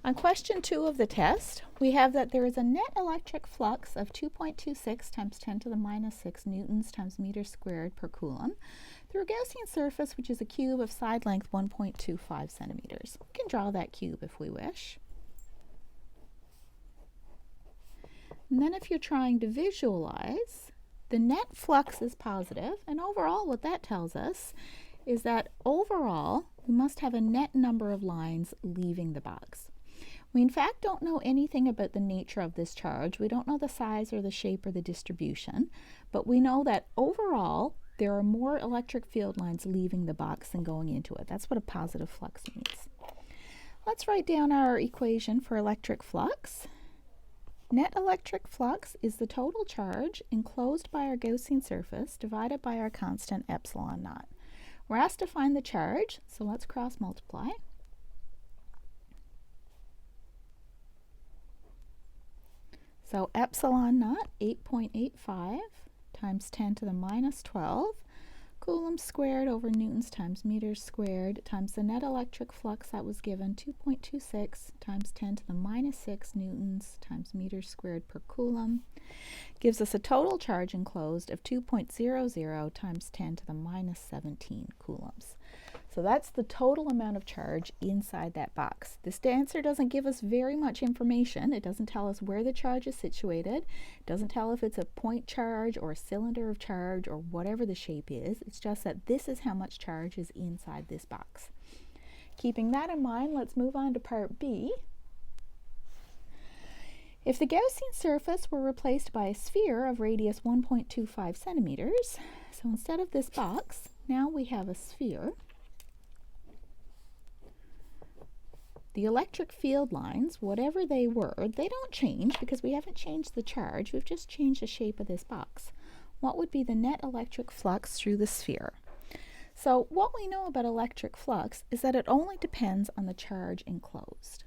On question 2 of the test, we have that there is a net electric flux of 2.26 times 10 to the minus 6 newtons times meter squared per coulomb through a Gaussian surface, which is a cube of side length 1.25 centimeters. We can draw that cube if we wish. And then if you're trying to visualize, the net flux is positive, and overall what that tells us is that overall we must have a net number of lines leaving the box. We in fact don't know anything about the nature of this charge. We don't know the size or the shape or the distribution, but we know that overall there are more electric field lines leaving the box than going into it. That's what a positive flux means. Let's write down our equation for electric flux. Net electric flux is the total charge enclosed by our Gaussian surface divided by our constant epsilon naught. We're asked to find the charge, so let's cross multiply. So epsilon naught, 8.85 times 10 to the minus 12 coulombs squared over newtons times meters squared times the net electric flux that was given, 2.26 times 10 to the minus 6 newtons times meters squared per coulomb, gives us a total charge enclosed of 2.00 times 10 to the minus 17 coulombs. So that's the total amount of charge inside that box. This answer doesn't give us very much information. It doesn't tell us where the charge is situated. It doesn't tell if it's a point charge or a cylinder of charge or whatever the shape is. It's just that this is how much charge is inside this box. Keeping that in mind, let's move on to part B. If the Gaussian surface were replaced by a sphere of radius 1.25 centimeters, so instead of this box, now we have a sphere. The electric field lines, whatever they were, they don't change because we haven't changed the charge, we've just changed the shape of this box. What would be the net electric flux through the sphere? So what we know about electric flux is that it only depends on the charge enclosed.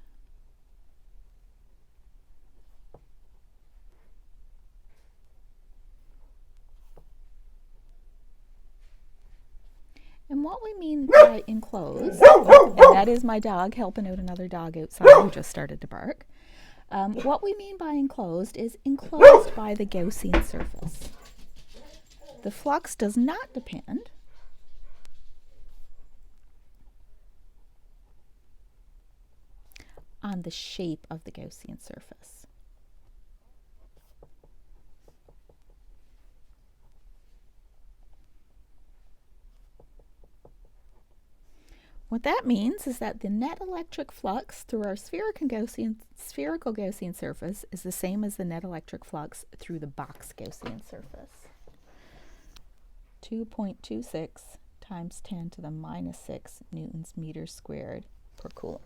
And what we mean by enclosed, and that is my dog helping out another dog outside who just started to bark. What we mean by enclosed is enclosed by the Gaussian surface. The flux does not depend on the shape of the Gaussian surface. What that means is that the net electric flux through our spherical Gaussian surface is the same as the net electric flux through the box Gaussian surface. 2.26 times 10 to the minus 6 newtons meters squared per coulomb.